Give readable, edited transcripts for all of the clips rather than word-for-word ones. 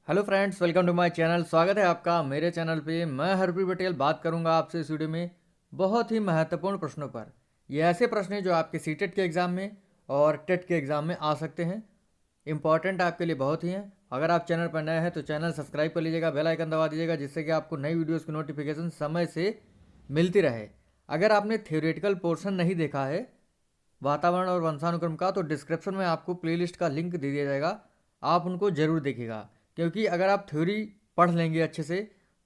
Hello friends, welcome to my channel. स्वागत है आपका मेरे चैनल पे। मैं हरप्रीत पटेल बात करूंगा आपसे इस वीडियो में बहुत ही महत्वपूर्ण प्रश्नों पर। ये ऐसे प्रश्न हैं जो आपके सीटेट के एग्ज़ाम में और टेट के एग्ज़ाम में आ सकते हैं। इंपॉर्टेंट आपके लिए बहुत ही हैं। अगर आप चैनल पर नए हैं तो चैनल सब्सक्राइब कर लीजिएगा, बेल आइकन दबा दीजिएगा, जिससे कि आपको नई वीडियोज़ की नोटिफिकेशन समय से मिलती रहे। अगर आपने थ्योरेटिकल पोर्शन नहीं देखा है वातावरण और वंशानुक्रम का, तो डिस्क्रिप्शन में आपको प्लेलिस्ट का लिंक दे दिया जाएगा, आप उनको ज़रूर देखिएगा। क्योंकि अगर आप थ्योरी पढ़ लेंगे अच्छे से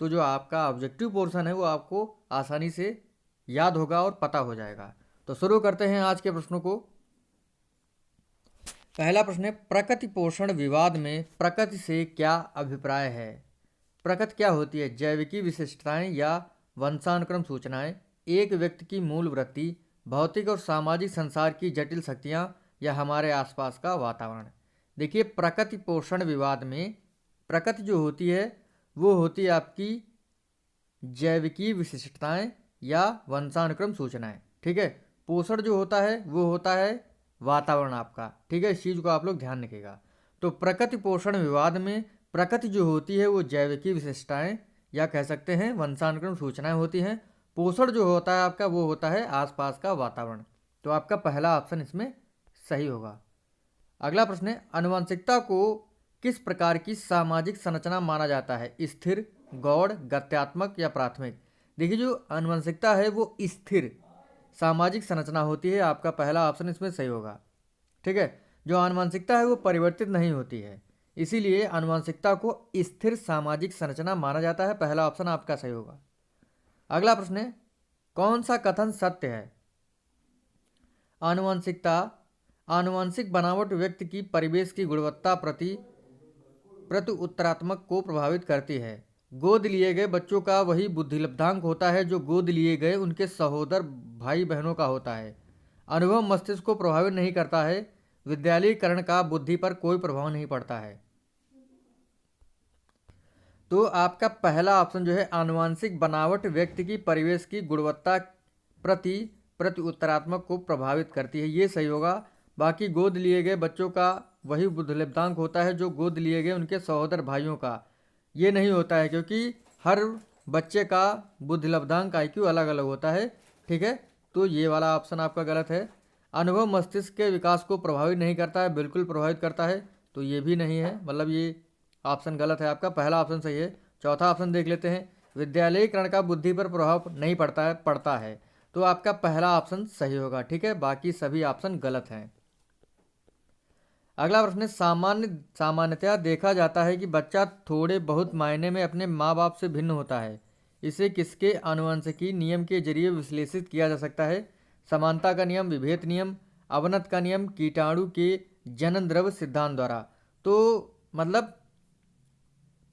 तो जो आपका ऑब्जेक्टिव पोर्शन है वो आपको आसानी से याद होगा और पता हो जाएगा। तो शुरू करते हैं आज के प्रश्नों को। पहला प्रश्न है, प्रकृति पोषण विवाद में प्रकृति से क्या अभिप्राय है? प्रकृति क्या होती है? जैविकी विशिष्टताएं या वंशानुक्रम सूचनाएं, एक व्यक्ति की मूल वृत्ति, भौतिक और सामाजिक संसार की जटिल शक्तियां, या हमारे आसपास का वातावरण। देखिए, प्रकृति पोषण विवाद में प्रकृति जो होती है वो होती है आपकी जैविकी विशिष्टताएं या वंशानुक्रम सूचनाएं। ठीक है, पोषण जो होता है वो होता है वातावरण आपका। ठीक है, इस चीज़ को आप लोग ध्यान रखिएगा। तो प्रकृति पोषण विवाद में प्रकृति जो होती है वो जैविकी विशिष्टताएं या कह सकते हैं वंशानुक्रम सूचनाएं होती हैं। पोषण जो होता है आपका वो होता है आसपास का वातावरण। तो आपका पहला ऑप्शन इसमें सही होगा। अगला प्रश्न है, आनुवंशिकता को किस प्रकार की सामाजिक संरचना माना जाता है? स्थिर, गौड़, गत्यात्मक या प्राथमिक? देखिए, जो आनुवंशिकता है वो स्थिर सामाजिक संरचना होती है। आपका पहला ऑप्शन इसमें सही होगा। ठीक है, जो आनुवंशिकता है वो परिवर्तित नहीं होती है, इसीलिए आनुवंशिकता को स्थिर सामाजिक संरचना माना जाता है। पहला ऑप्शन आपका सही होगा। अगला प्रश्न है, कौन सा कथन सत्य है? आनुवंशिक बनावट व्यक्ति की परिवेश की गुणवत्ता प्रति उत्तरात्मक को प्रभावित करती है। गोद लिए गए बच्चों का वही बुद्धिलब्धांक होता है जो गोद लिए गए उनके सहोदर भाई बहनों का होता है। अनुभव मस्तिष्क को प्रभावित नहीं करता है। विद्यालयीकरण का बुद्धि पर कोई प्रभाव नहीं पड़ता है। तो आपका पहला ऑप्शन जो है, आनुवांशिक बनावट व्यक्ति की परिवेश की गुणवत्ता प्रति उत्तरात्मक को प्रभावित करती है, ये सही होगा। बाकी गोद लिए गए बच्चों का वही बुद्धिलब्धांक होता है जो गोद लिए गए उनके सहोदर भाइयों का, ये नहीं होता है, क्योंकि हर बच्चे का बुद्धिलब्धांक IQ अलग अलग होता है। ठीक है, तो ये वाला ऑप्शन आपका गलत है। अनुभव मस्तिष्क के विकास को प्रभावित नहीं करता है, बिल्कुल प्रभावित करता है, तो ये भी नहीं है, मतलब ये ऑप्शन गलत है आपका। पहला ऑप्शन सही है। चौथा ऑप्शन देख लेते हैं, विद्यालयीकरण का बुद्धि पर प्रभाव नहीं पड़ता है, तो आपका पहला ऑप्शन सही होगा। ठीक है, बाकी सभी ऑप्शन गलत हैं। अगला प्रश्न है, सामान्यतया देखा जाता है कि बच्चा थोड़े बहुत मायने में अपने माँ बाप से भिन्न होता है। इसे किसके आनुवंशिकी नियम के जरिए विश्लेषित किया जा सकता है? समानता का नियम, विभेद नियम, अवनत का नियम, कीटाणु के जनन द्रव्य सिद्धांत द्वारा। तो मतलब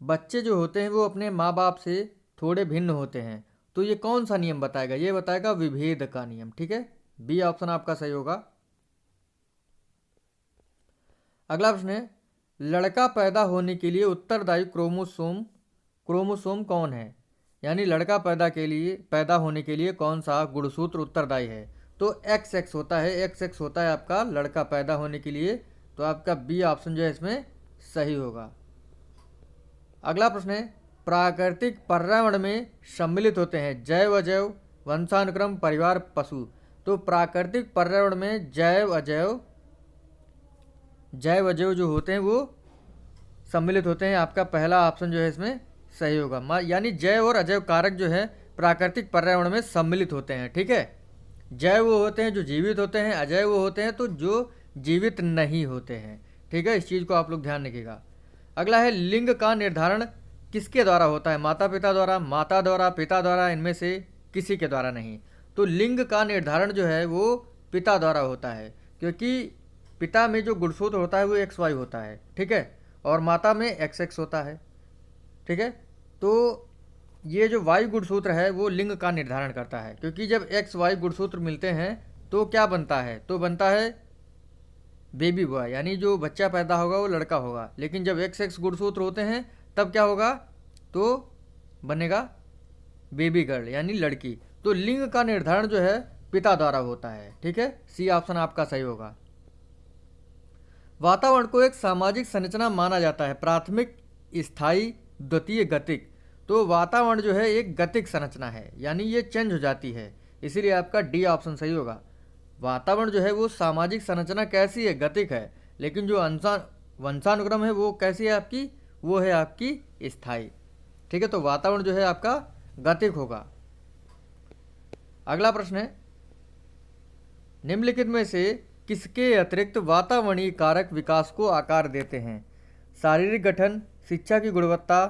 बच्चे जो होते हैं वो अपने माँ बाप से थोड़े भिन्न होते हैं, तो ये कौन सा नियम बताएगा? ये बताएगा विभेद का नियम। ठीक है, बी ऑप्शन आपका सही होगा। अगला प्रश्न है, लड़का पैदा होने के लिए उत्तरदायी क्रोमोसोम कौन है? यानी लड़का पैदा होने के लिए कौन सा गुणसूत्र उत्तरदायी है? तो XX होता है, XX होता है आपका लड़का पैदा होने के लिए। तो आपका बी ऑप्शन जो है इसमें सही होगा। अगला प्रश्न है, प्राकृतिक पर्यावरण में सम्मिलित होते हैं जैव अजैव वंशानुक्रम परिवार पशु। तो प्राकृतिक पर्यावरण में जैव अजैव जो होते हैं वो सम्मिलित होते हैं। आपका पहला ऑप्शन जो है इसमें सही होगा। यानी जैव और अजैव कारक जो है प्राकृतिक पर्यावरण में सम्मिलित होते हैं। ठीक है, जैव वो होते हैं जो जीवित होते हैं, अजैव वो होते हैं तो जो जीवित नहीं होते हैं। ठीक है, इस चीज़ को आप लोग ध्यान रखिएगा। अगला है, लिंग का निर्धारण किसके द्वारा होता है? माता पिता द्वारा, पिता द्वारा, इनमें से किसी के द्वारा नहीं। तो लिंग का निर्धारण जो है वो पिता द्वारा होता है, क्योंकि पिता में जो गुणसूत्र होता है वो XY होता है। ठीक है, और माता में XX होता है। ठीक है, तो ये जो Y गुणसूत्र है वो लिंग का निर्धारण करता है, क्योंकि जब XY गुणसूत्र मिलते हैं तो क्या बनता है? तो बनता है बेबी बॉय, यानी जो बच्चा पैदा होगा वो लड़का होगा। लेकिन जब XX गुणसूत्र होते हैं तब क्या होगा? तो बनेगा बेबी गर्ल, यानी लड़की। तो लिंग का निर्धारण जो है पिता द्वारा होता है। ठीक है, सी ऑप्शन आपका सही होगा। वातावरण को एक सामाजिक संरचना माना जाता है। प्राथमिक स्थायी, द्वितीय गतिक। तो वातावरण जो है एक गतिक संरचना है, यानी ये चेंज हो जाती है, इसीलिए आपका डी ऑप्शन सही होगा। वातावरण जो है वो सामाजिक संरचना कैसी है, गतिक है, लेकिन जो वंशानुक्रम है वो कैसी है आपकी, वो है आपकी स्थायी। ठीक है, तो वातावरण जो है आपका गतिक होगा। अगला प्रश्न है, निम्नलिखित में से किसके अतिरिक्त वातावरणीय कारक विकास को आकार देते हैं? शारीरिक गठन, शिक्षा की गुणवत्ता,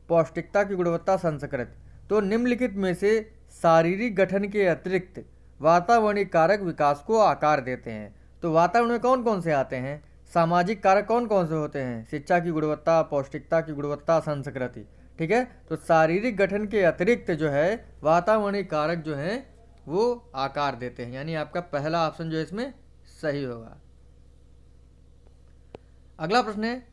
पौष्टिकता की गुणवत्ता, संस्कृत। तो निम्नलिखित में से शारीरिक गठन के अतिरिक्त वातावरणीय कारक विकास को आकार देते हैं। तो वातावरण में कौन कौन से आते हैं? सामाजिक कारक कौन कौन से होते हैं? शिक्षा की गुणवत्ता, पौष्टिकता की गुणवत्ता, संस्कृति। ठीक है, तो शारीरिक गठन के अतिरिक्त जो है वातावरणीय कारक जो हैं वो आकार देते हैं, यानी आपका पहला ऑप्शन जो है इसमें सही होगा। अगला प्रश्न है,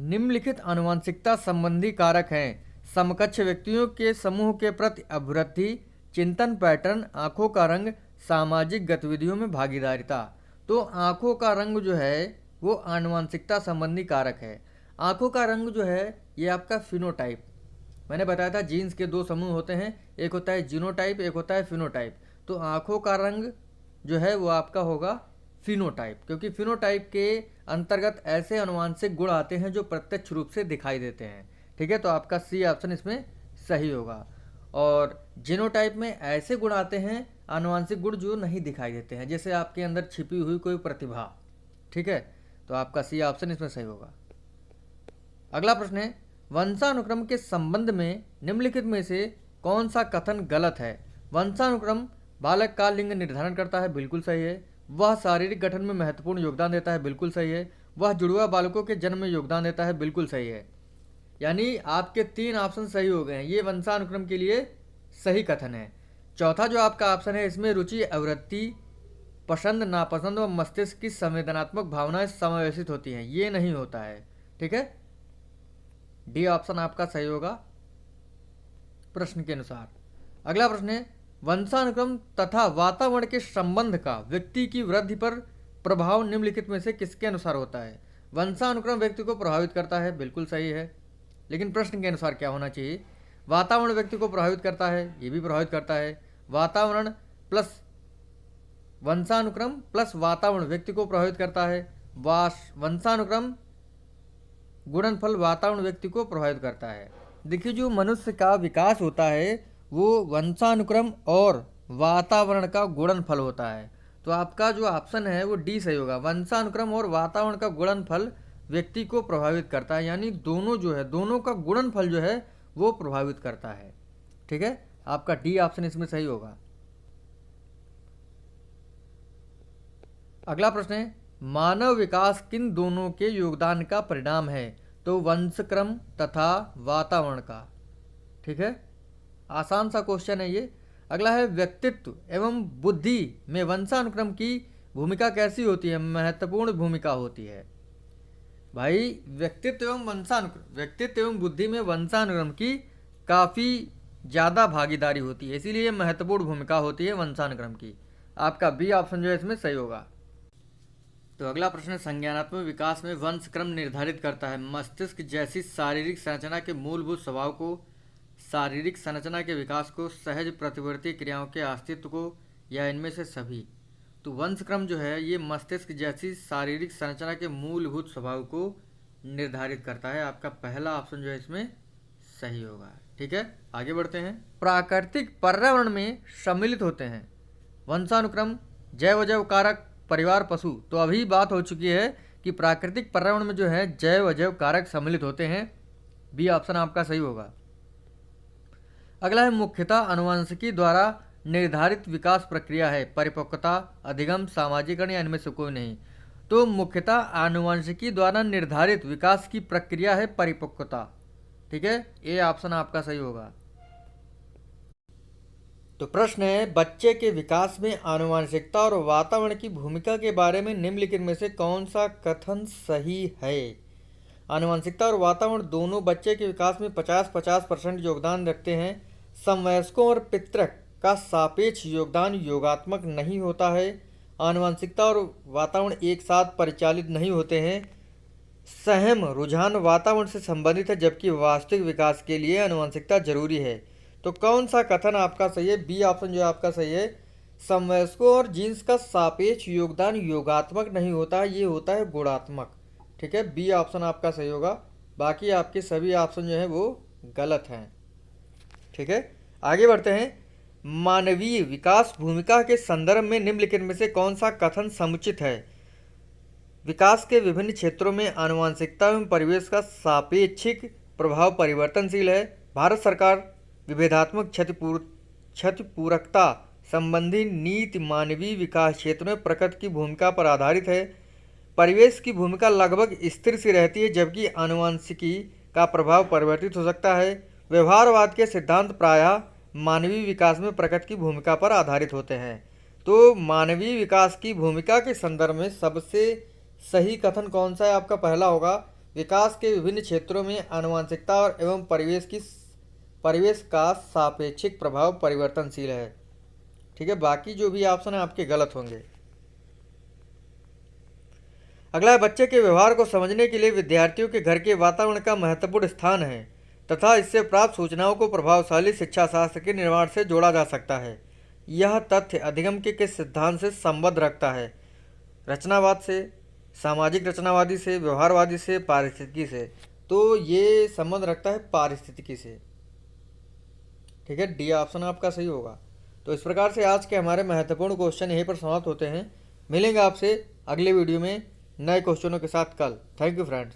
निम्नलिखित आनुवंशिकता संबंधी कारक हैं। समकक्ष व्यक्तियों के समूह के प्रति अभिवृद्धि, चिंतन पैटर्न, आंखों का रंग, सामाजिक गतिविधियों में भागीदारिता। तो आंखों का रंग जो है वो आनुवंशिकता संबंधी कारक है। आंखों का रंग जो है ये आपका फिनोटाइप, मैंने बताया था जीन्स के दो समूह होते हैं, एक होता है जीनोटाइप, एक होता है फिनोटाइप। तो आंखों का रंग जो है वो आपका होगा फिनोटाइप, क्योंकि फिनोटाइप के अंतर्गत ऐसे आनुवंशिक गुण आते हैं जो प्रत्यक्ष रूप से दिखाई देते हैं। ठीक है, तो आपका सी ऑप्शन इसमें सही होगा। और जीनोटाइप में ऐसे गुण आते हैं आनुवंशिक गुण जो नहीं दिखाई देते हैं, जैसे आपके अंदर छिपी हुई कोई प्रतिभा। ठीक है, तो आपका सी ऑप्शन इसमें सही होगा। अगला प्रश्न है, वंशानुक्रम के संबंध में निम्नलिखित में से कौन सा कथन गलत है? वंशानुक्रम बालक का लिंग निर्धारण करता है, बिल्कुल सही है। वह शारीरिक गठन में महत्वपूर्ण योगदान देता है, बिल्कुल सही है। वह जुड़वा बालकों के जन्म में योगदान देता है, बिल्कुल सही है। यानी आपके 3 ऑप्शन सही हो गए हैं, ये वंशानुक्रम के लिए सही कथन है। चौथा जो आपका ऑप्शन है इसमें रुचि, आवृत्ति, पसंद, नापसंद व मस्तिष्क की संवेदनात्मक भावनाएं समावेशित होती हैं, ये नहीं होता है। ठीक है, डी ऑप्शन आपका सही होगा प्रश्न के अनुसार। अगला प्रश्न है, वंशानुक्रम तथा वातावरण के संबंध का व्यक्ति की वृद्धि पर प्रभाव निम्नलिखित में से किसके अनुसार होता है? वंशानुक्रम व्यक्ति को प्रभावित करता है, बिल्कुल सही है, लेकिन प्रश्न के अनुसार क्या होना चाहिए? वातावरण व्यक्ति को प्रभावित करता है, ये भी प्रभावित करता है। वातावरण प्लस वंशानुक्रम प्लस वातावरण व्यक्ति को प्रभावित करता है। वंशानुक्रम गुणनफल वातावरण व्यक्ति को प्रभावित करता है। देखिए, जो मनुष्य का विकास होता है वो वंशानुक्रम और वातावरण का गुणनफल होता है। तो आपका जो ऑप्शन है वो डी सही होगा। वंशानुक्रम और वातावरण का गुणनफल व्यक्ति को प्रभावित करता है, यानी दोनों जो है, दोनों का गुणनफल जो है वो प्रभावित करता है। ठीक है, आपका डी ऑप्शन इसमें सही होगा। अगला प्रश्न है, मानव विकास किन दोनों के योगदान का परिणाम है? तो वंशक्रम तथा वातावरण का। ठीक है, आसान सा क्वेश्चन है ये। अगला है, व्यक्तित्व एवं बुद्धि में वंशानुक्रम की भूमिका कैसी होती है? महत्वपूर्ण भूमिका होती है भाई। व्यक्तित्व एवं बुद्धि में वंशानुक्रम की काफ़ी ज़्यादा भागीदारी होती है, इसीलिए महत्वपूर्ण भूमिका होती है वंशानुक्रम की। आपका बी ऑप्शन जो है इसमें सही होगा। तो अगला प्रश्न, संज्ञानात्मक विकास में वंशक्रम निर्धारित करता है मस्तिष्क जैसी शारीरिक संरचना के मूलभूत स्वभाव को, शारीरिक संरचना के विकास को, सहज प्रतिवर्ती क्रियाओं के अस्तित्व को, या इनमें से सभी। तो वंशक्रम जो है ये मस्तिष्क जैसी शारीरिक संरचना के मूलभूत स्वभाव को निर्धारित करता है। आपका पहला ऑप्शन जो है इसमें सही होगा। ठीक है, आगे बढ़ते हैं। प्राकृतिक पर्यावरण में सम्मिलित होते हैं वंशानुक्रम, जैव अजैव कारक, परिवार, पशु। तो अभी बात हो चुकी है कि प्राकृतिक पर्यावरण में जो है जैव अजैव कारक सम्मिलित होते हैं। बी ऑप्शन आपका सही होगा। अगला है, मुख्यतः आनुवंशिकी द्वारा निर्धारित विकास प्रक्रिया है, परिपक्वता, अधिगम, सामाजिकरण, या इनमें से कोई नहीं। तो मुख्यतः आनुवंशिकी द्वारा निर्धारित विकास की प्रक्रिया है परिपक्वता। ठीक है, ये ऑप्शन आपका सही होगा। तो प्रश्न है, बच्चे के विकास में आनुवंशिकता और वातावरण की भूमिका के बारे में निम्नलिखित में से कौन सा कथन सही है? आनुवंशिकता और वातावरण दोनों बच्चे के विकास में 50-50% योगदान रखते हैं। समवयस्कों और पितृक का सापेक्ष योगदान योगात्मक नहीं होता है। आनुवंशिकता और वातावरण एक साथ परिचालित नहीं होते हैं। सहम रुझान वातावरण से संबंधित है जबकि वास्तविक विकास के लिए आनुवंशिकता जरूरी है। तो कौन सा कथन आपका सही है? बी ऑप्शन जो है आपका सही है। समवयस्कों और जीन्स का सापेक्ष योगदान योगात्मक नहीं होता है, ये होता है गुणात्मक। ठीक है, बी ऑप्शन आपका सही होगा। बाकी आपके सभी ऑप्शन जो है वो गलत हैं। ठीक है, आगे बढ़ते हैं। मानवीय विकास भूमिका के संदर्भ में निम्नलिखित में से कौन सा कथन समुचित है? विकास के विभिन्न क्षेत्रों में आनुवंशिकता एवं परिवेश का सापेक्षिक प्रभाव परिवर्तनशील है। भारत सरकार विभेदात्मक क्षतिपूरकता संबंधी नीति मानवीय विकास क्षेत्र में प्रकृति की भूमिका पर आधारित है। परिवेश की भूमिका लगभग स्थिर सी रहती है जबकि आनुवंशिकी का प्रभाव परिवर्तित हो सकता है। व्यवहारवाद के सिद्धांत प्रायः मानवीय विकास में प्रकृति की भूमिका पर आधारित होते हैं। तो मानवीय विकास की भूमिका के संदर्भ में सबसे सही कथन कौन सा है? आपका पहला होगा, विकास के विभिन्न क्षेत्रों में आनुवंशिकता और एवं परिवेश का सापेक्षिक प्रभाव परिवर्तनशील है। ठीक है, बाकी जो भी ऑप्शन है आपके गलत होंगे। अगला है, बच्चे के व्यवहार को समझने के लिए विद्यार्थियों के घर के वातावरण का महत्वपूर्ण स्थान है तथा इससे प्राप्त सूचनाओं को प्रभावशाली शिक्षा शास्त्र के निर्माण से जोड़ा जा सकता है। यह तथ्य अधिगम के किस सिद्धांत से संबद्ध रखता है? रचनावाद से, सामाजिक रचनावादी से, व्यवहारवादी से, पारिस्थितिकी से? तो ये संबंध रखता है पारिस्थितिकी से। ठीक है, डी ऑप्शन आपका सही होगा। तो इस प्रकार से आज के हमारे महत्वपूर्ण क्वेश्चन यहीं पर समाप्त होते हैं। मिलेंगे आपसे अगले वीडियो में नए क्वेश्चनों के साथ कल। Thank you friends.